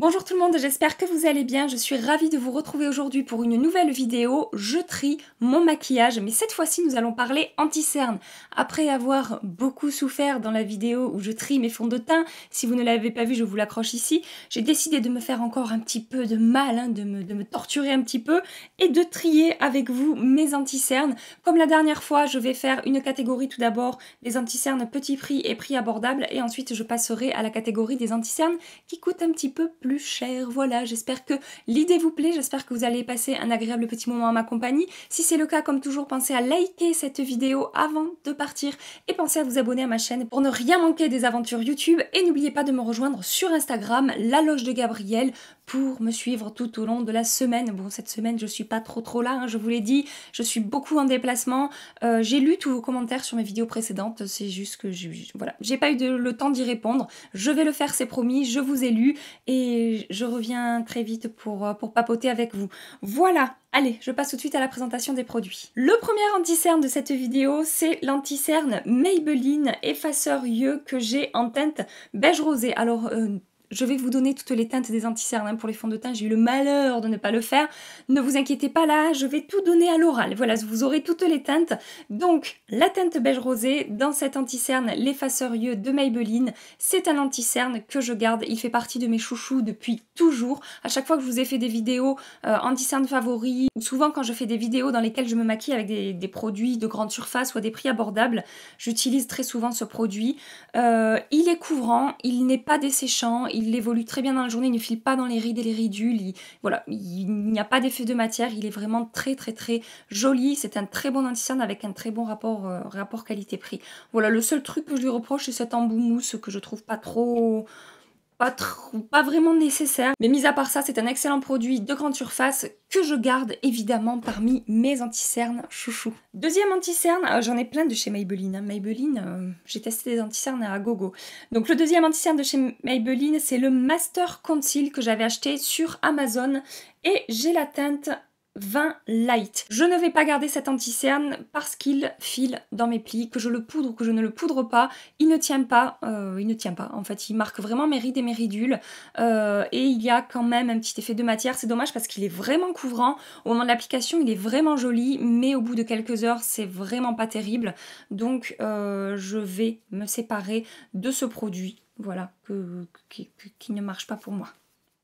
Bonjour tout le monde, j'espère que vous allez bien. Je suis ravie de vous retrouver aujourd'hui pour une nouvelle vidéo. Je trie mon maquillage, mais cette fois-ci nous allons parler anti-cerne. Après avoir beaucoup souffert dans la vidéo où je trie mes fonds de teint, si vous ne l'avez pas vu, je vous l'accroche ici, j'ai décidé de me faire encore un petit peu de mal, de me torturer un petit peu et de trier avec vous mes anti-cernes. Comme la dernière fois, je vais faire une catégorie tout d'abord des anti-cernes petit prix et prix abordable et ensuite je passerai à la catégorie des anti-cernes qui coûtent un petit peu plus cher. Voilà, j'espère que l'idée vous plaît, j'espère que vous allez passer un agréable petit moment à ma compagnie. Si c'est le cas, comme toujours, pensez à liker cette vidéo avant de partir et pensez à vous abonner à ma chaîne pour ne rien manquer des aventures YouTube et n'oubliez pas de me rejoindre sur Instagram, La Loge de Gabrielle, pour me suivre tout au long de la semaine. Bon, cette semaine, je suis pas trop là, je vous l'ai dit, je suis beaucoup en déplacement. J'ai lu tous vos commentaires sur mes vidéos précédentes, c'est juste que voilà, j'ai pas eu le temps d'y répondre. Je vais le faire, c'est promis, je vous ai lu et je reviens très vite pour papoter avec vous. Voilà, allez, je passe tout de suite à la présentation des produits. Le premier anti-cerne de cette vidéo, c'est l'anti-cerne Maybelline effaceur yeux que j'ai en teinte beige rosé. Alors, je vais vous donner toutes les teintes des anti-cernes pour les fonds de teint. J'ai eu le malheur de ne pas le faire. Ne vous inquiétez pas là, je vais tout donner à l'oral. Voilà, vous aurez toutes les teintes. Donc, la teinte beige rosé, dans cet anti-cerne, l'effaceur yeux de Maybelline, c'est un anti-cerne que je garde. Il fait partie de mes chouchous depuis toujours. À chaque fois que je vous ai fait des vidéos anti-cerne favoris, ou souvent quand je fais des vidéos dans lesquelles je me maquille avec des produits de grande surface ou à des prix abordables, j'utilise très souvent ce produit. Il est couvrant, il n'est pas desséchant, il évolue très bien dans la journée, il ne file pas dans les rides et les ridules, voilà, il n'y a pas d'effet de matière, il est vraiment très joli, c'est un très bon anti-cerne avec un très bon rapport qualité-prix. Voilà, le seul truc que je lui reproche, c'est cet embout mousse que je trouve pas vraiment nécessaire. Mais mis à part ça, c'est un excellent produit de grande surface que je garde évidemment parmi mes anti-cernes chouchou. Deuxième anti-cerne, j'en ai plein de chez Maybelline. Maybelline, j'ai testé des anti-cernes à gogo. Donc le deuxième anti-cerne de chez Maybelline, c'est le Master Conceal que j'avais acheté sur Amazon. Et j'ai la teinte 20 Light. Je ne vais pas garder cet anti-cerne parce qu'il file dans mes plis, que je le poudre ou que je ne le poudre pas, il ne tient pas, en fait il marque vraiment mes rides et mes ridules et il y a quand même un petit effet de matière, c'est dommage parce qu'il est vraiment couvrant, au moment de l'application il est vraiment joli mais au bout de quelques heures c'est vraiment pas terrible, donc je vais me séparer de ce produit, voilà, qui ne marche pas pour moi.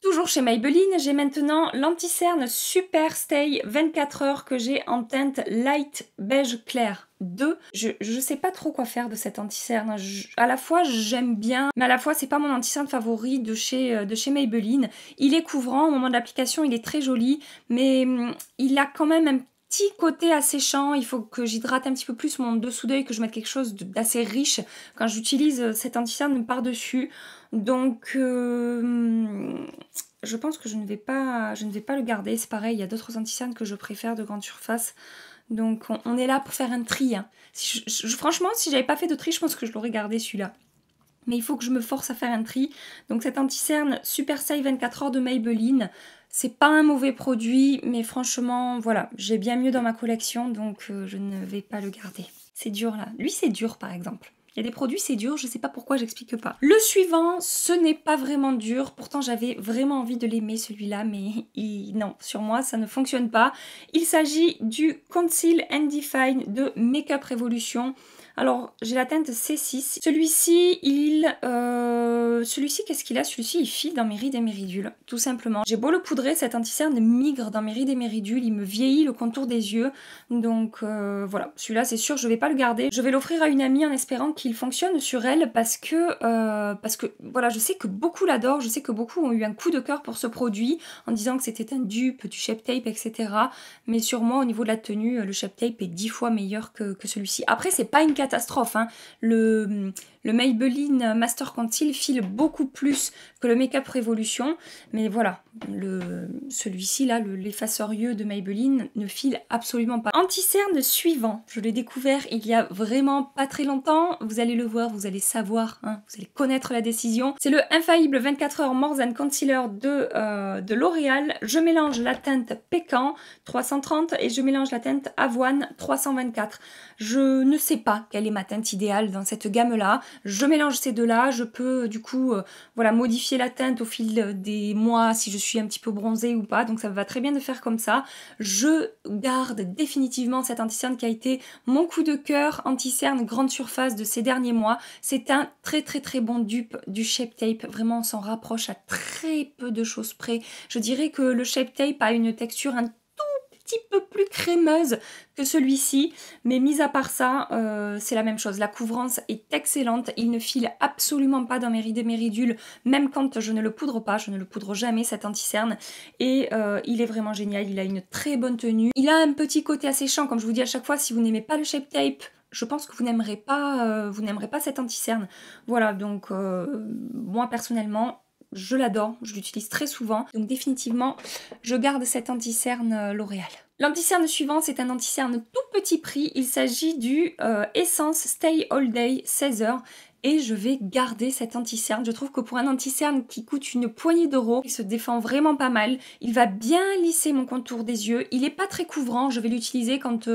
Toujours chez Maybelline, j'ai maintenant l'anti-cerne Super Stay 24 heures que j'ai en teinte Light Beige Clair 2. Je sais pas trop quoi faire de cet anti-cerne. À la fois j'aime bien, mais à la fois c'est pas mon anti-cerne favori de chez Maybelline. Il est couvrant, au moment de l'application il est très joli, mais il a quand même un petit côté asséchant, il faut que j'hydrate un petit peu plus mon dessous d'œil, que je mette quelque chose d'assez riche quand j'utilise cet anti-cerne par-dessus. Donc je pense que je ne vais pas le garder. C'est pareil, il y a d'autres anti-cernes que je préfère de grande surface. Donc on est là pour faire un tri. Hein. Franchement, si j'avais pas fait de tri, je pense que je l'aurais gardé celui-là. Mais il faut que je me force à faire un tri. Donc cet anti-cerne Super Stay 24 heures de Maybelline, c'est pas un mauvais produit, mais franchement, voilà, j'ai bien mieux dans ma collection, donc je ne vais pas le garder. C'est dur là. Lui, c'est dur par exemple. Il y a des produits, c'est dur, je sais pas pourquoi, j'explique pas. Le suivant, ce n'est pas vraiment dur, pourtant j'avais vraiment envie de l'aimer celui-là, mais non, sur moi ça ne fonctionne pas. Il s'agit du Conceal and Define de Makeup Revolution. Alors, j'ai la teinte C6. Celui-ci, qu'est-ce qu'il a? Celui-ci, il file dans mes rides et mes ridules, tout simplement. J'ai beau le poudrer, cet anti-cerne migre dans mes rides et mes ridules, il me vieillit le contour des yeux. Donc, voilà, celui-là, c'est sûr, je vais pas le garder. Je vais l'offrir à une amie en espérant qu'il fonctionne sur elle parce que, voilà, je sais que beaucoup l'adorent, je sais que beaucoup ont eu un coup de cœur pour ce produit en disant que c'était un dupe du Shape Tape, etc. Mais sur moi, au niveau de la tenue, le Shape Tape est 10 fois meilleur que celui-ci. Après, c'est pas une catastrophe, hein. Le Maybelline Master Conceal file beaucoup plus que le Makeup Revolution, mais voilà, celui-ci là, l'effaceur yeux de Maybelline ne file absolument pas. Anti-cerne suivant, je l'ai découvert il y a vraiment pas très longtemps, vous allez le voir, vous allez savoir, hein, vous allez connaître la décision. C'est le infaillible 24 heures More Than Concealer de L'Oréal. Je mélange la teinte Pécan 330 et je mélange la teinte Avoine 324. Je ne sais pas quelle est ma teinte idéale dans cette gamme là. Je mélange ces deux-là, je peux du coup voilà, modifier la teinte au fil des mois si je suis un petit peu bronzée ou pas, donc ça me va très bien de faire comme ça. Je garde définitivement cet anti-cerne qui a été mon coup de cœur anti-cerne grande surface de ces derniers mois. C'est un très bon dupe du Shape Tape, vraiment on s'en rapproche à très peu de choses près. Je dirais que le Shape Tape a une texture un petit peu plus crémeuse que celui-ci, mais mis à part ça, c'est la même chose. La couvrance est excellente, il ne file absolument pas dans mes rides et mes ridules, même quand je ne le poudre pas, je ne le poudre jamais cet anti-cerne, et il est vraiment génial, il a une très bonne tenue. Il a un petit côté asséchant, comme je vous dis à chaque fois, si vous n'aimez pas le Shape Tape, je pense que vous n'aimerez pas cet anti-cerne. Voilà, donc moi personnellement, je l'adore, je l'utilise très souvent, donc définitivement, je garde cet anti-cerne L'Oréal. L'anti-cerne suivant, c'est un anti-cerne tout petit prix, il s'agit du Essence Stay All Day 16 heures. Et je vais garder cet anti-cerne. Je trouve que pour un anti-cerne qui coûte une poignée d'euros, il se défend vraiment pas mal. Il va bien lisser mon contour des yeux. Il n'est pas très couvrant. Je vais l'utiliser quand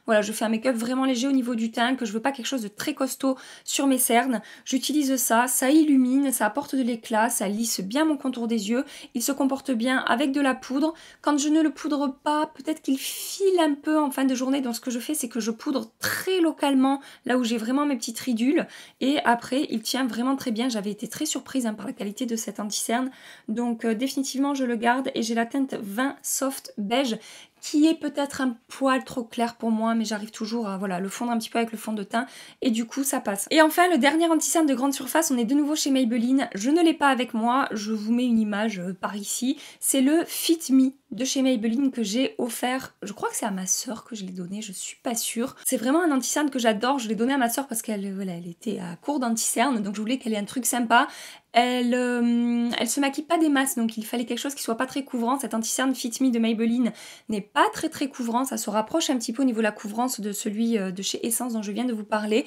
voilà, je fais un make-up vraiment léger au niveau du teint, que je veux pas quelque chose de très costaud sur mes cernes. J'utilise ça, ça illumine, ça apporte de l'éclat, ça lisse bien mon contour des yeux. Il se comporte bien avec de la poudre. Quand je ne le poudre pas, peut-être qu'il file un peu en fin de journée. Donc ce que je fais, c'est que je poudre très localement, là où j'ai vraiment mes petites ridules. Et après, il tient vraiment très bien. J'avais été très surprise par la qualité de cet anti-cerne. Donc définitivement, je le garde. Et j'ai la teinte vin soft beige qui est peut-être un poil trop clair pour moi, mais j'arrive toujours à voilà, le fondre un petit peu avec le fond de teint, et du coup ça passe. Et enfin, le dernier anti-cerne de grande surface, on est de nouveau chez Maybelline, je ne l'ai pas avec moi, je vous mets une image par ici, c'est le Fit Me de chez Maybelline que j'ai offert, je crois que c'est à ma soeur que je l'ai donné, je suis pas sûre. C'est vraiment un anti-cerne que j'adore, je l'ai donné à ma soeur parce qu'elle voilà, elle était à court d'anti-cerne, donc je voulais qu'elle ait un truc sympa. Elle se maquille pas des masses, donc il fallait quelque chose qui soit pas très couvrant. Cet anti-cerne Fit Me de Maybelline n'est pas très couvrant, ça se rapproche un petit peu au niveau de la couvrance de celui de chez Essence dont je viens de vous parler.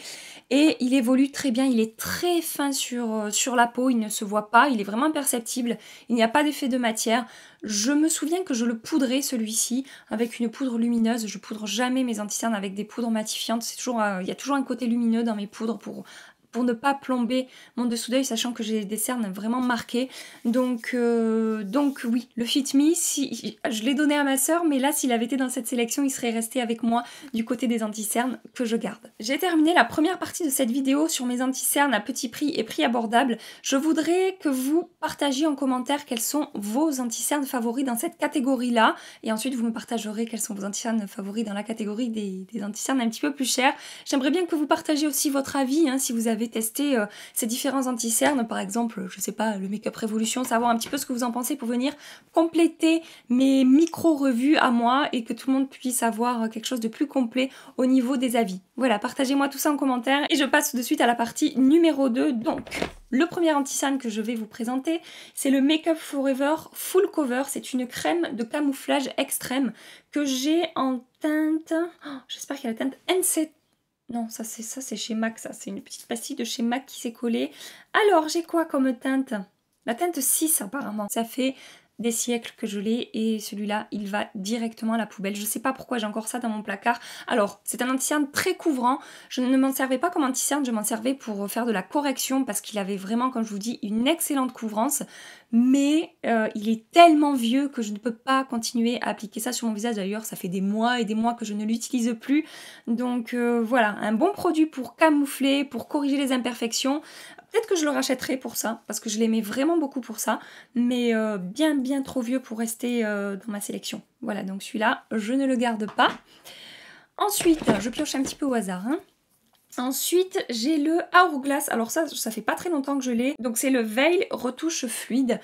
Et il évolue très bien, il est très fin sur la peau, il ne se voit pas, il est vraiment imperceptible, il n'y a pas d'effet de matière. Je me souviens que je le poudrais celui-ci avec une poudre lumineuse, je poudre jamais mes anti-cernes avec des poudres matifiantes, c'est toujours, il y a toujours un côté lumineux dans mes poudres pour ne pas plomber mon dessous d'œil, sachant que j'ai des cernes vraiment marquées. Donc oui, le Fit Me, si, je l'ai donné à ma soeur, mais là, s'il avait été dans cette sélection, il serait resté avec moi du côté des anti-cernes que je garde. J'ai terminé la première partie de cette vidéo sur mes anti-cernes à petit prix et prix abordable. Je voudrais que vous partagiez en commentaire quels sont vos anti-cernes favoris dans cette catégorie-là, et ensuite vous me partagerez quels sont vos anti-cernes favoris dans la catégorie des anti-cernes un petit peu plus chers. J'aimerais bien que vous partagiez aussi votre avis, hein, si vous avez testé ces différents anti-cernes, par exemple, je sais pas, le Make-up Révolution, savoir un petit peu ce que vous en pensez pour venir compléter mes micro-revues à moi et que tout le monde puisse avoir quelque chose de plus complet au niveau des avis. Voilà, partagez-moi tout ça en commentaire et je passe de suite à la partie numéro 2. Donc, le premier anti-cerne que je vais vous présenter, c'est le Make Up Forever Full Cover. C'est une crème de camouflage extrême que j'ai en teinte, j'espère qu'il y a la teinte N7. Non, ça c'est chez MAC, ça c'est une petite pastille de chez MAC qui s'est collée. Alors, j'ai quoi comme teinte? La teinte 6 apparemment. Ça fait des siècles que je l'ai et celui-là, il va directement à la poubelle. Je sais pas pourquoi j'ai encore ça dans mon placard. Alors, c'est un anti-cerne très couvrant. Je ne m'en servais pas comme anti-cerne, je m'en servais pour faire de la correction parce qu'il avait vraiment, comme je vous dis, une excellente couvrance. Mais il est tellement vieux que je ne peux pas continuer à appliquer ça sur mon visage. D'ailleurs, ça fait des mois et des mois que je ne l'utilise plus. Donc voilà, un bon produit pour camoufler, pour corriger les imperfections. Peut-être que je le rachèterai pour ça, parce que je l'aimais vraiment beaucoup pour ça, mais bien trop vieux pour rester dans ma sélection. Voilà, donc celui-là, je ne le garde pas. Ensuite, je pioche un petit peu au hasard, hein. Ensuite, j'ai le Hourglass. Alors ça fait pas très longtemps que je l'ai. Donc c'est le Veil retouche fluide.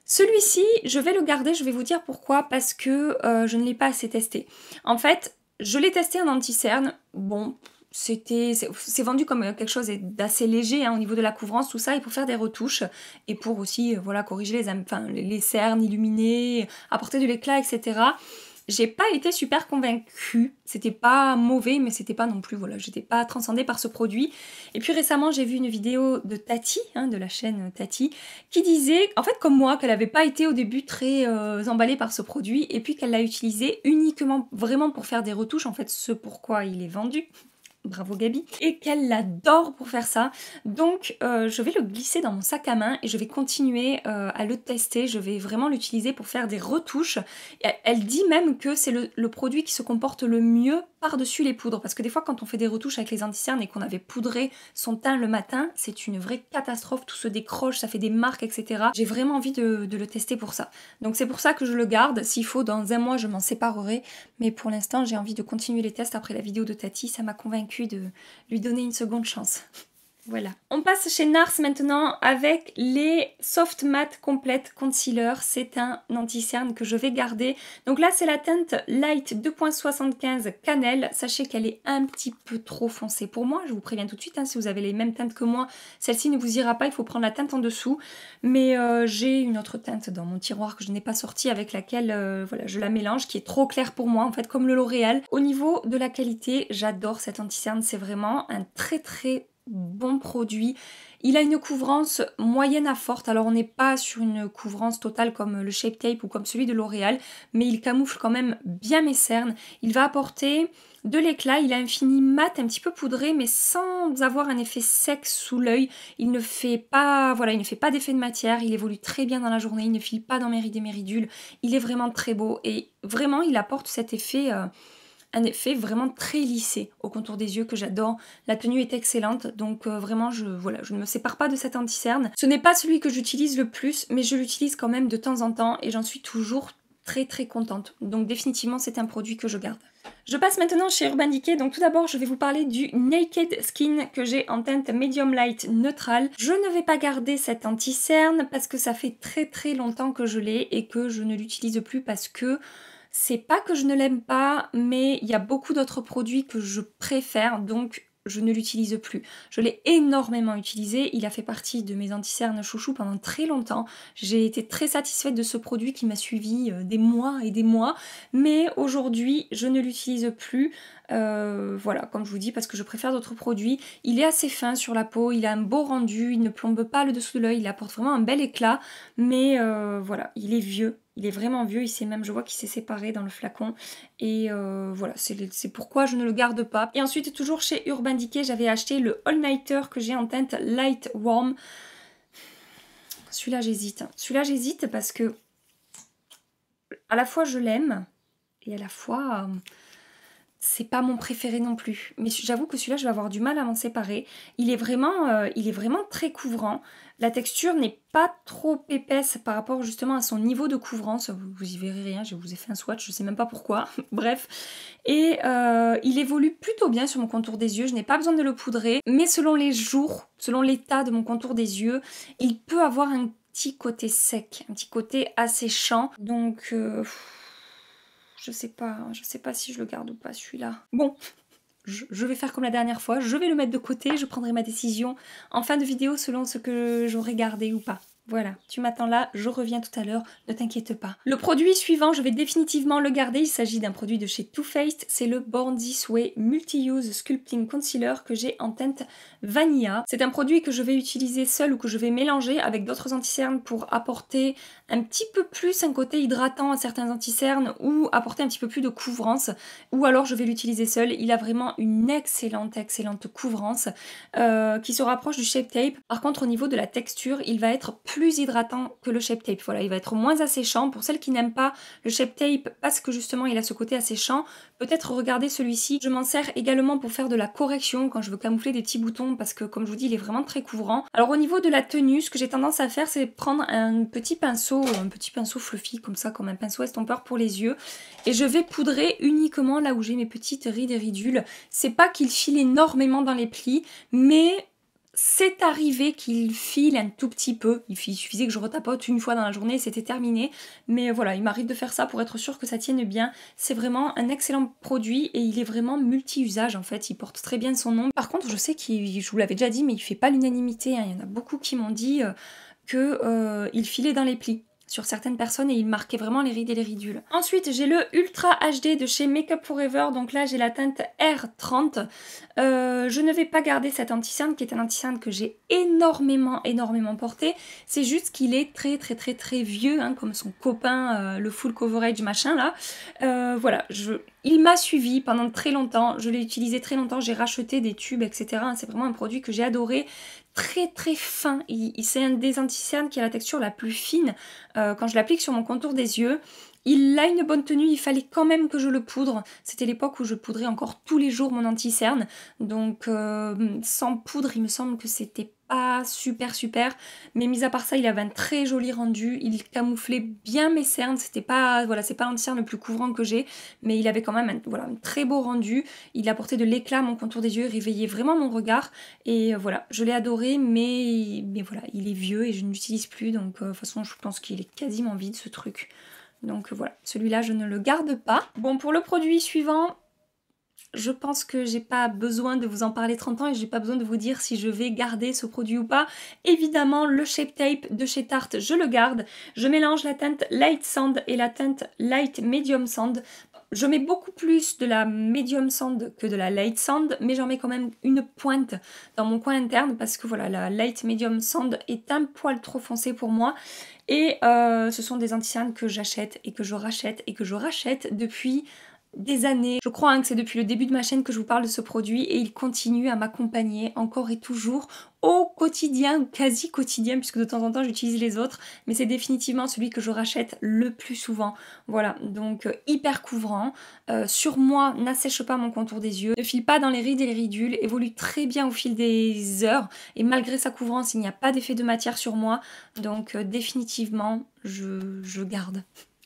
Celui-ci, je vais le garder, je vais vous dire pourquoi, parce que je ne l'ai pas assez testé. En fait, je l'ai testé en anti-cerne. Bon, c'est vendu comme quelque chose d'assez léger, hein, au niveau de la couvrance, tout ça, et pour faire des retouches, et pour aussi voilà, corriger les cernes, illuminer, apporter de l'éclat, etc. J'ai pas été super convaincue, c'était pas mauvais, mais c'était pas non plus, voilà, j'étais pas transcendée par ce produit. Et puis récemment, j'ai vu une vidéo de Tati, hein, de la chaîne Tati, qui disait, en fait comme moi, qu'elle avait pas été au début très emballée par ce produit, et puis qu'elle l'a utilisé uniquement vraiment pour faire des retouches, en fait ce pourquoi il est vendu. bravo Gabi, et qu'elle l'adore pour faire ça. Donc je vais le glisser dans mon sac à main et je vais continuer à le tester. Je vais vraiment l'utiliser pour faire des retouches. Et elle dit même que c'est le produit qui se comporte le mieux par-dessus les poudres. Parce que des fois quand on fait des retouches avec les anti-cernes et qu'on avait poudré son teint le matin, c'est une vraie catastrophe. Tout se décroche, ça fait des marques, etc. J'ai vraiment envie de le tester pour ça. Donc c'est pour ça que je le garde. S'il faut, dans un mois, je m'en séparerai. Mais pour l'instant, j'ai envie de continuer les tests après la vidéo de Tati. Ça m'a convaincue de lui donner une seconde chance. Voilà. On passe chez NARS maintenant avec les Soft Matte Complete Concealer. C'est un anti-cerne que je vais garder. Donc là, c'est la teinte Light 2.75 Cannelle. Sachez qu'elle est un petit peu trop foncée pour moi. Je vous préviens tout de suite, hein, si vous avez les mêmes teintes que moi, celle-ci ne vous ira pas. Il faut prendre la teinte en dessous. Mais j'ai une autre teinte dans mon tiroir que je n'ai pas sortie avec laquelle voilà, je la mélange, qui est trop claire pour moi, en fait, comme le L'Oréal. Au niveau de la qualité, j'adore cet anti-cerne. C'est vraiment un très bon produit. Il a une couvrance moyenne à forte, alors on n'est pas sur une couvrance totale comme le Shape Tape ou comme celui de L'Oréal, mais il camoufle quand même bien mes cernes. Il va apporter de l'éclat, il a un fini mat un petit peu poudré mais sans avoir un effet sec sous l'œil. Il ne fait pas, voilà, il ne fait pas d'effet de matière, il évolue très bien dans la journée, il ne file pas dans mes rides et mes ridules. Il est vraiment très beau et vraiment il apporte cet effet... un effet vraiment très lissé au contour des yeux que j'adore. La tenue est excellente, donc vraiment voilà, je ne me sépare pas de cet anti-cerne. Ce n'est pas celui que j'utilise le plus, mais je l'utilise quand même de temps en temps et j'en suis toujours très contente. Donc définitivement c'est un produit que je garde. Je passe maintenant chez Urban Decay. Donc tout d'abord je vais vous parler du Naked Skin que j'ai en teinte Medium Light Neutral. Je ne vais pas garder cet anti-cerne parce que ça fait très longtemps que je l'ai et que je ne l'utilise plus parce que c'est pas que je ne l'aime pas, mais il y a beaucoup d'autres produits que je préfère, donc je ne l'utilise plus. Je l'ai énormément utilisé, il a fait partie de mes anti-cernes chouchou pendant très longtemps. J'ai été très satisfaite de ce produit qui m'a suivi des mois et des mois, mais aujourd'hui je ne l'utilise plus. Voilà, comme je vous dis, parce que je préfère d'autres produits. Il est assez fin sur la peau, il a un beau rendu, il ne plombe pas le dessous de l'œil, il apporte vraiment un bel éclat, mais voilà, il est vieux. Il est vraiment vieux, je vois qu'il s'est séparé dans le flacon. Et voilà, c'est pourquoi je ne le garde pas. Et ensuite, toujours chez Urban Decay, j'avais acheté le All Nighter que j'ai en teinte Light Warm. Celui-là, j'hésite. Celui-là, j'hésite parce que à la fois je l'aime et à la fois... c'est pas mon préféré non plus, mais j'avoue que celui-là je vais avoir du mal à m'en séparer. Il est vraiment très couvrant. La texture n'est pas trop épaisse par rapport justement à son niveau de couvrance. Vous y verrez rien, je vous ai fait un swatch, je sais même pas pourquoi. Bref. Et il évolue plutôt bien sur mon contour des yeux. Je n'ai pas besoin de le poudrer, mais selon les jours, selon l'état de mon contour des yeux, il peut avoir un petit côté sec, un petit côté asséchant. Donc... je sais pas si je le garde ou pas celui-là. Bon, je vais faire comme la dernière fois, je vais le mettre de côté, je prendrai ma décision en fin de vidéo selon ce que j'aurai gardé ou pas. Voilà, tu m'attends là, je reviens tout à l'heure, ne t'inquiète pas. Le produit suivant, je vais définitivement le garder, il s'agit d'un produit de chez Too Faced, c'est le Born This Way Multi-Use Sculpting Concealer que j'ai en teinte Vanilla. C'est un produit que je vais utiliser seul ou que je vais mélanger avec d'autres anti-cernes pour apporter un petit peu plus un côté hydratant à certains anti-cernes ou apporter un petit peu plus de couvrance, ou alors je vais l'utiliser seul. Il a vraiment une excellente couvrance qui se rapproche du Shape Tape. Par contre, au niveau de la texture, il va être plus hydratant que le Shape Tape. Voilà, il va être moins asséchant. Pour celles qui n'aiment pas le Shape Tape parce que justement il a ce côté asséchant, peut-être regarder celui-ci. Je m'en sers également pour faire de la correction quand je veux camoufler des petits boutons parce que comme je vous dis, il est vraiment très couvrant. Alors au niveau de la tenue, ce que j'ai tendance à faire, c'est prendre un petit pinceau fluffy comme ça, comme un pinceau estompeur pour les yeux, et je vais poudrer uniquement là où j'ai mes petites rides et ridules. C'est pas qu'il file énormément dans les plis, mais c'est arrivé qu'il file un tout petit peu. Il suffisait que je retapote une fois dans la journée et c'était terminé. Mais voilà, il m'arrive de faire ça pour être sûr que ça tienne bien. C'est vraiment un excellent produit et il est vraiment multi-usage en fait. Il porte très bien son nom. Par contre, je sais qu'il, je vous l'avais déjà dit, mais il fait pas l'unanimité, hein. Il y en a beaucoup qui m'ont dit qu'il filait dans les plis sur certaines personnes et il marquait vraiment les rides et les ridules. Ensuite, j'ai le Ultra HD de chez Makeup Forever. Donc là, j'ai la teinte R30. Je ne vais pas garder cet anti-cerne qui est un anti-cerne que j'ai énormément porté. C'est juste qu'il est très vieux, hein, comme son copain, le Full Coverage machin là. Voilà, Il m'a suivi pendant très longtemps, je l'ai utilisé très longtemps, j'ai racheté des tubes, etc. C'est vraiment un produit que j'ai adoré, très très fin. C'est un des anti-cernes qui a la texture la plus fine. Quand je l'applique sur mon contour des yeux, il a une bonne tenue, il fallait quand même que je le poudre. C'était l'époque où je poudrais encore tous les jours mon anti-cerne. Donc sans poudre, il me semble que c'était pas super. Mais mis à part ça, il avait un très joli rendu. Il camouflait bien mes cernes. C'était pas, voilà, c'est pas l'anti-cerne le plus couvrant que j'ai, mais il avait quand même un très beau rendu. Il apportait de l'éclat à mon contour des yeux, il réveillait vraiment mon regard. Et voilà, je l'ai adoré, mais voilà, il est vieux et je ne l'utilise plus. Donc de toute façon, je pense qu'il est quasiment vide ce truc. Donc voilà, celui-là, je ne le garde pas. Bon, pour le produit suivant, je pense que j'ai pas besoin de vous en parler 30 ans et j'ai pas besoin de vous dire si je vais garder ce produit ou pas. Évidemment, le Shape Tape de chez Tarte, je le garde. Je mélange la teinte Light Sand et la teinte Light Medium Sand. Je mets beaucoup plus de la Medium Sand que de la Light Sand, mais j'en mets quand même une pointe dans mon coin interne parce que voilà, la Light Medium Sand est un poil trop foncé pour moi. Et ce sont des anti-cernes que j'achète et que je rachète et que je rachète depuis des années. Je crois que c'est depuis le début de ma chaîne que je vous parle de ce produit et il continue à m'accompagner encore et toujours au quotidien, quasi quotidien, puisque de temps en temps j'utilise les autres, mais c'est définitivement celui que je rachète le plus souvent. Voilà, donc hyper couvrant, sur moi, n'assèche pas mon contour des yeux, ne file pas dans les rides et les ridules, évolue très bien au fil des heures, et malgré sa couvrance, il n'y a pas d'effet de matière sur moi, donc définitivement, je garde.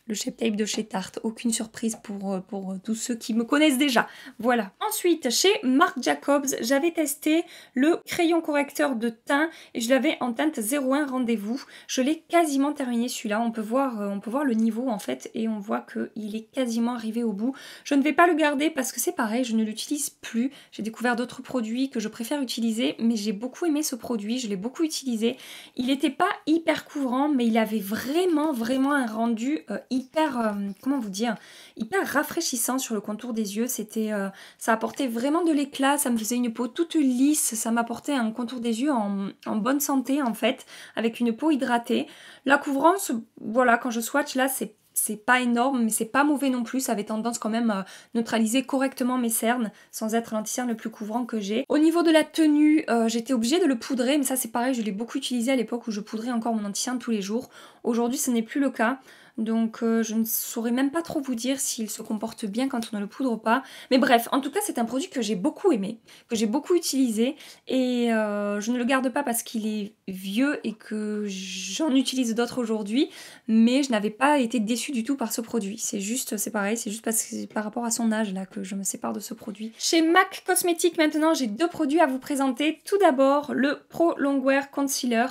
Le Shape Tape de chez Tarte, aucune surprise pour tous ceux qui me connaissent déjà. Voilà. Ensuite, chez Marc Jacobs, j'avais testé le crayon correcteur de teint et je l'avais en teinte 01 Rendez-vous. Je l'ai quasiment terminé celui-là. On peut voir le niveau en fait et on voit qu'il est quasiment arrivé au bout. Je ne vais pas le garder parce que c'est pareil, je ne l'utilise plus. J'ai découvert d'autres produits que je préfère utiliser, mais j'ai beaucoup aimé ce produit, je l'ai beaucoup utilisé. Il n'était pas hyper couvrant, mais il avait vraiment un rendu hyper, comment vous dire, hyper rafraîchissant sur le contour des yeux. Ça apportait vraiment de l'éclat, ça me faisait une peau toute lisse, ça m'apportait un contour des yeux en bonne santé en fait, avec une peau hydratée. La couvrance, voilà, quand je swatch là, c'est pas énorme, mais c'est pas mauvais non plus. Ça avait tendance quand même à neutraliser correctement mes cernes, sans être l'anti-cerne le plus couvrant que j'ai. Au niveau de la tenue, j'étais obligée de le poudrer, mais ça c'est pareil, je l'ai beaucoup utilisé à l'époque où je poudrais encore mon anti-cerne tous les jours. Aujourd'hui, ce n'est plus le cas. Donc je ne saurais même pas trop vous dire s'il se comporte bien quand on ne le poudre pas. Mais bref, en tout cas c'est un produit que j'ai beaucoup aimé, que j'ai beaucoup utilisé. Et je ne le garde pas parce qu'il est vieux et que j'en utilise d'autres aujourd'hui. Mais je n'avais pas été déçue du tout par ce produit. C'est pareil, c'est juste parce que par rapport à son âge là que je me sépare de ce produit. Chez MAC Cosmetics maintenant, j'ai deux produits à vous présenter. Tout d'abord le Pro Longwear Concealer,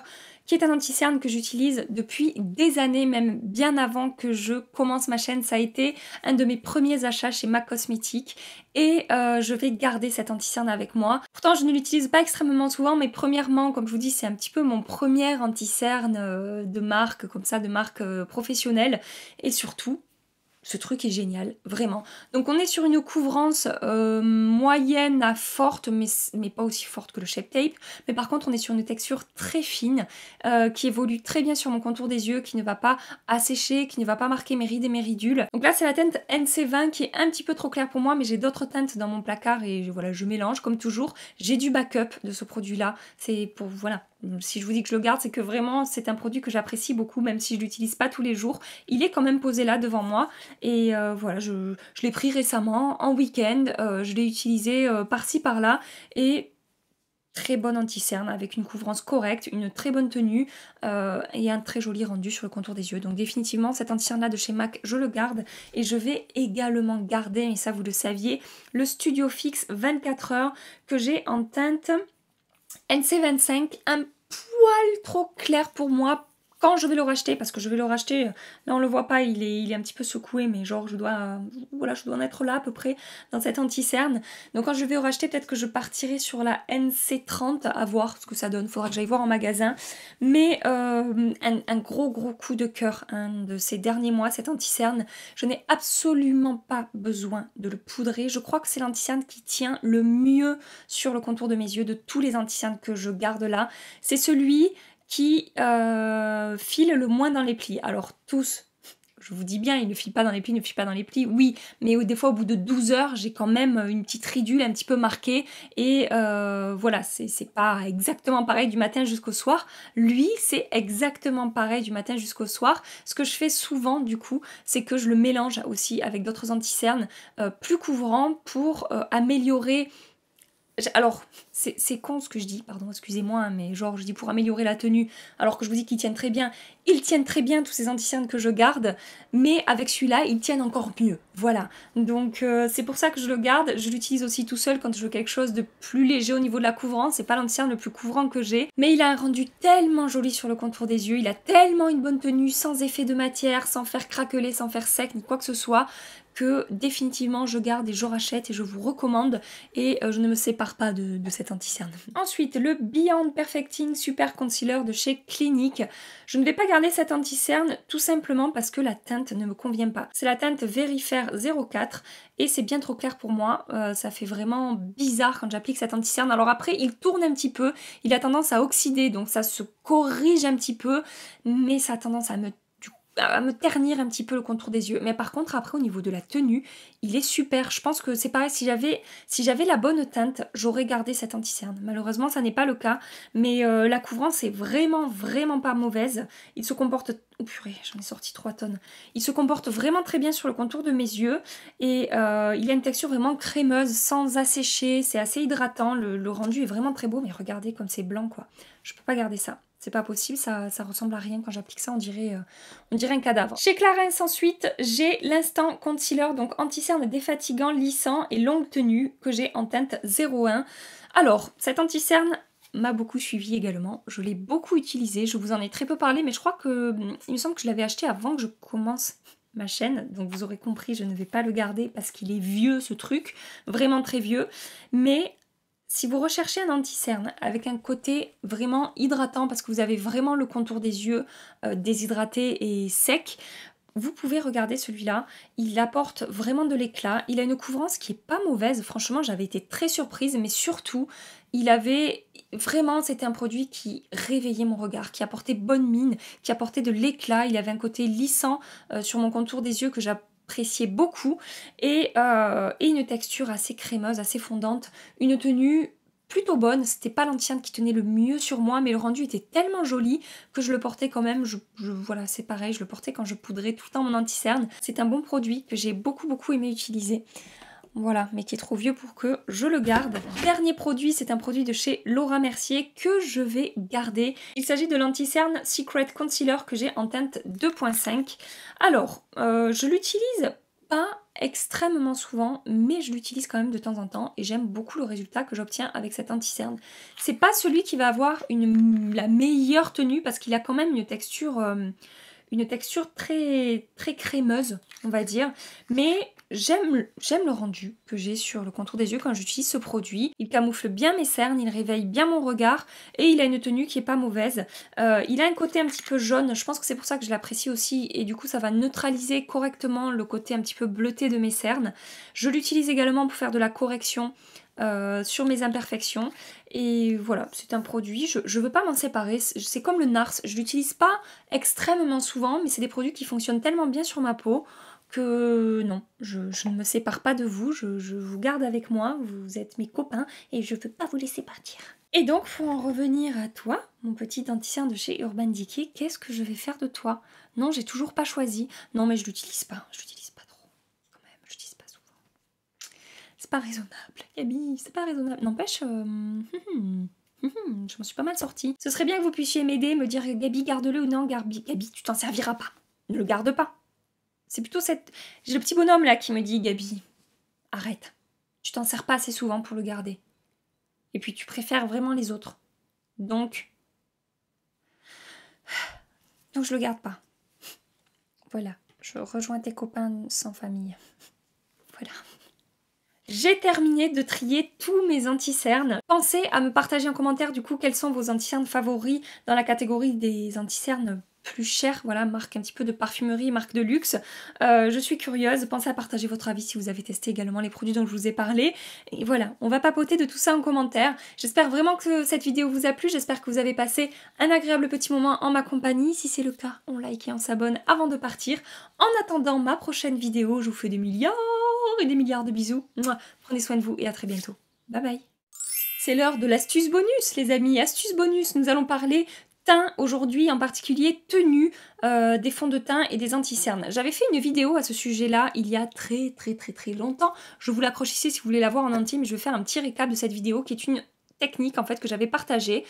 qui est un anti-cerne que j'utilise depuis des années, même bien avant que je commence ma chaîne. Ça a été un de mes premiers achats chez MAC Cosmetics et je vais garder cet anti-cerne avec moi. Pourtant, je ne l'utilise pas extrêmement souvent, mais premièrement, comme je vous dis, c'est un petit peu mon premier anti-cerne de marque, comme ça, de marque professionnelle. Et surtout, ce truc est génial, vraiment. Donc on est sur une couvrance moyenne à forte, mais pas aussi forte que le Shape Tape. Mais par contre, on est sur une texture très fine, qui évolue très bien sur mon contour des yeux, qui ne va pas assécher, qui ne va pas marquer mes rides et mes ridules. Donc là, c'est la teinte NC20 qui est un petit peu trop claire pour moi, mais j'ai d'autres teintes dans mon placard et voilà, je mélange comme toujours. J'ai du backup de ce produit-là. C'est pour, voilà. Si je vous dis que je le garde, c'est que vraiment c'est un produit que j'apprécie beaucoup, même si je l'utilise pas tous les jours. Il est quand même posé là devant moi et voilà, je l'ai pris récemment en week-end, je l'ai utilisé par-ci par-là et très bon anti-cerne avec une couvrance correcte, une très bonne tenue et un très joli rendu sur le contour des yeux. Donc définitivement cet anti-cerne là de chez MAC, je le garde et je vais également garder, et ça vous le saviez, le Studio Fix 24 heures que j'ai en teinte NC25, un poil trop clair pour moi quand je vais le racheter, parce que je vais le racheter, là on le voit pas, il est un petit peu secoué, mais genre je dois en être là à peu près dans cet anti-cerne. Donc quand je vais le racheter, peut-être que je partirai sur la NC30, à voir ce que ça donne, faudra que j'aille voir en magasin. Mais un gros coup de cœur de ces derniers mois, cet anti-cerne, je n'ai absolument pas besoin de le poudrer. Je crois que c'est l'anti-cerne qui tient le mieux sur le contour de mes yeux de tous les anti-cernes que je garde là. C'est celui qui file le moins dans les plis. Alors tous, je vous dis bien, il ne file pas dans les plis, ne file pas dans les plis, oui, mais des fois au bout de 12 heures, j'ai quand même une petite ridule un petit peu marquée, et voilà, c'est pas exactement pareil du matin jusqu'au soir. Lui, c'est exactement pareil du matin jusqu'au soir. Ce que je fais souvent, du coup, c'est que je le mélange aussi avec d'autres anti-cernes plus couvrants pour améliorer... Alors, c'est con ce que je dis, pardon, excusez-moi, hein, mais genre je dis pour améliorer la tenue, alors que je vous dis qu'ils tiennent très bien. Ils tiennent très bien tous ces anti-cernes que je garde, mais avec celui-là, ils tiennent encore mieux. Voilà, donc c'est pour ça que je le garde. Je l'utilise aussi tout seul quand je veux quelque chose de plus léger au niveau de la couvrance. C'est pas l'anti-cerne le plus couvrant que j'ai, mais il a un rendu tellement joli sur le contour des yeux. Il a tellement une bonne tenue, sans effet de matière, sans faire craqueler, sans faire sec, ni quoi que ce soit, que définitivement je garde et je rachète et je vous recommande, et je ne me sépare pas de cet anti-cerne. Ensuite, le Beyond Perfecting Super Concealer de chez Clinique. Je ne vais pas garder cet anti-cerne tout simplement parce que la teinte ne me convient pas. C'est la teinte Verifair 04 et c'est bien trop clair pour moi. Ça fait vraiment bizarre quand j'applique cet anti-cerne. Alors après, il tourne un petit peu, il a tendance à oxyder, donc ça se corrige un petit peu, mais ça a tendance à me ternir un petit peu le contour des yeux. Mais par contre, après, au niveau de la tenue, il est super. Je pense que c'est pareil, si j'avais la bonne teinte, j'aurais gardé cet anti-cerne. Malheureusement, ça n'est pas le cas. Mais la couvrance est vraiment pas mauvaise. Il se comporte... Oh purée, j'en ai sorti 3 tonnes. Il se comporte vraiment très bien sur le contour de mes yeux. Et il a une texture vraiment crémeuse, sans assécher. C'est assez hydratant. Le rendu est vraiment très beau. Mais regardez comme c'est blanc, quoi. Je peux pas garder ça. C'est pas possible, ça ressemble à rien. Quand j'applique ça, on dirait un cadavre. Chez Clarins ensuite, j'ai l'Instant Concealer, donc anti-cerne défatigant, lissant et longue tenue, que j'ai en teinte 01. Alors, cet anti-cerne m'a beaucoup suivi également. Je l'ai beaucoup utilisé, je vous en ai très peu parlé, mais je crois que... il me semble que je l'avais acheté avant que je commence ma chaîne, donc vous aurez compris, je ne vais pas le garder parce qu'il est vieux ce truc, vraiment très vieux, mais... Si vous recherchez un anti-cerne avec un côté vraiment hydratant parce que vous avez vraiment le contour des yeux déshydraté et sec, vous pouvez regarder celui-là. Il apporte vraiment de l'éclat. Il a une couvrance qui est pas mauvaise. Franchement, j'avais été très surprise, mais surtout, il avait vraiment, c'était un produit qui réveillait mon regard, qui apportait bonne mine, qui apportait de l'éclat. Il avait un côté lissant sur mon contour des yeux que j'appréciais beaucoup, et une texture assez crémeuse, assez fondante, une tenue plutôt bonne. C'était pas l'anti-cerne qui tenait le mieux sur moi, mais le rendu était tellement joli que je le portais quand même. Voilà, c'est pareil, je le portais quand je poudrais tout le temps mon anti-cerne. C'est un bon produit que j'ai beaucoup aimé utiliser. Voilà, mais qui est trop vieux pour que je le garde. Dernier produit, c'est un produit de chez Laura Mercier que je vais garder. Il s'agit de l'anti-cerne Secret Concealer que j'ai en teinte 2.5. Alors, je l'utilise pas extrêmement souvent, mais je l'utilise quand même de temps en temps et j'aime beaucoup le résultat que j'obtiens avec cet anti-cerne. C'est pas celui qui va avoir la meilleure tenue parce qu'il a quand même une texture très crémeuse, on va dire, mais j'aime le rendu que j'ai sur le contour des yeux quand j'utilise ce produit. Il camoufle bien mes cernes, il réveille bien mon regard et il a une tenue qui est pas mauvaise. Il a un côté un petit peu jaune, je pense que c'est pour ça que je l'apprécie aussi, et du coup ça va neutraliser correctement le côté un petit peu bleuté de mes cernes. Je l'utilise également pour faire de la correction sur mes imperfections, et voilà, c'est un produit, je veux pas m'en séparer, c'est comme le NARS, je l'utilise pas extrêmement souvent, mais c'est des produits qui fonctionnent tellement bien sur ma peau que non, je ne me sépare pas de vous, je vous garde avec moi, vous êtes mes copains et je veux pas vous laisser partir. Et donc pour en revenir à toi, mon petit anti-cerne de chez Urban Decay, qu'est-ce que je vais faire de toi? Non, j'ai toujours pas choisi, non mais je l'utilise pas trop, quand même, je l'utilise pas souvent. C'est pas raisonnable, Gabi, c'est pas raisonnable. N'empêche, je m'en suis pas mal sortie. Ce serait bien que vous puissiez m'aider, me dire Gabi, garde-le ou non, Gabi, tu t'en serviras pas. Ne le garde pas. C'est plutôt j'ai le petit bonhomme là qui me dit Gabi, arrête. Tu t'en sers pas assez souvent pour le garder. Et puis tu préfères vraiment les autres. Donc je le garde pas. Voilà. Je rejoins tes copains sans famille. Voilà. J'ai terminé de trier tous mes anti-cernes. Pensez à me partager en commentaire du coup quels sont vos anti-cernes favoris dans la catégorie des anti-cernes plus cher, voilà, marque un petit peu de parfumerie, marque de luxe. Je suis curieuse, pensez à partager votre avis si vous avez testé également les produits dont je vous ai parlé. Et voilà, on va papoter de tout ça en commentaire. J'espère vraiment que cette vidéo vous a plu, j'espère que vous avez passé un agréable petit moment en ma compagnie. Si c'est le cas, on like et on s'abonne avant de partir. En attendant ma prochaine vidéo, je vous fais des milliards et des milliards de bisous. Mouah. Prenez soin de vous et à très bientôt. Bye bye. C'est l'heure de l'astuce bonus, les amis. Astuce bonus, nous allons parler teint aujourd'hui, en particulier tenue des fonds de teint et des anti-cernes. J'avais fait une vidéo à ce sujet-là il y a très longtemps. Je vous l'accroche ici si vous voulez la voir en entier, mais je vais faire un petit récap de cette vidéo qui est une technique en fait que j'avais partagée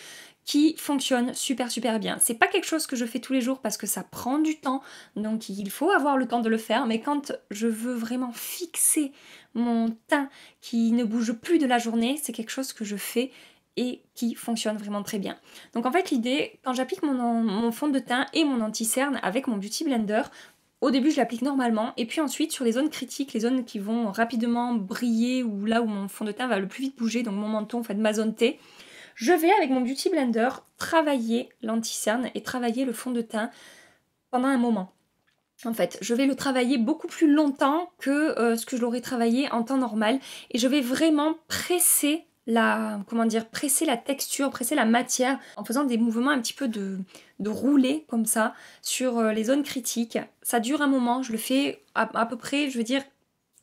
qui fonctionne super bien. C'est pas quelque chose que je fais tous les jours parce que ça prend du temps, donc il faut avoir le temps de le faire, mais quand je veux vraiment fixer mon teint qui ne bouge plus de la journée, c'est quelque chose que je fais et qui fonctionne vraiment très bien. Donc en fait l'idée, quand j'applique mon fond de teint et mon anti-cerne avec mon Beauty Blender, au début je l'applique normalement et puis ensuite sur les zones critiques, les zones qui vont rapidement briller ou là où mon fond de teint va le plus vite bouger, donc mon menton, en fait ma zone T, je vais avec mon Beauty Blender travailler l'anti-cerne et travailler le fond de teint pendant un moment. En fait, je vais le travailler beaucoup plus longtemps que ce que je l'aurais travaillé en temps normal et je vais vraiment presser presser la texture, presser la matière en faisant des mouvements un petit peu de roulé comme ça sur les zones critiques. Ça dure un moment, je le fais à peu près, je veux dire,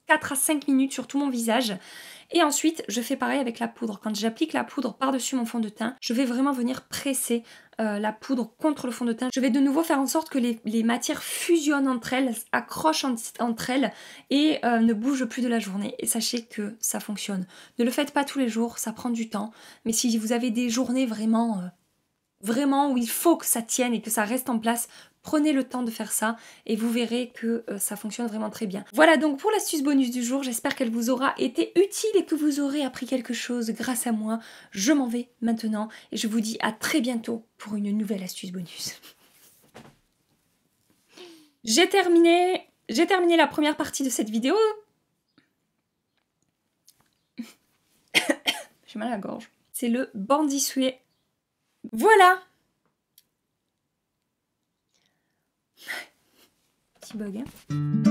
4 à 5 minutes sur tout mon visage. Et ensuite, je fais pareil avec la poudre. Quand j'applique la poudre par-dessus mon fond de teint, je vais vraiment venir presser la poudre contre le fond de teint. Je vais de nouveau faire en sorte que les matières fusionnent entre elles, accrochent entre elles et ne bougent plus de la journée. Et sachez que ça fonctionne. Ne le faites pas tous les jours, ça prend du temps. Mais si vous avez des journées vraiment où il faut que ça tienne et que ça reste en place, prenez le temps de faire ça et vous verrez que ça fonctionne vraiment très bien. Voilà donc pour l'astuce bonus du jour, j'espère qu'elle vous aura été utile et que vous aurez appris quelque chose grâce à moi. Je m'en vais maintenant et je vous dis à très bientôt pour une nouvelle astuce bonus. J'ai terminé la première partie de cette vidéo. J'ai mal à la gorge. C'est le Bandit Souhait. Voilà! Petit bug, hein.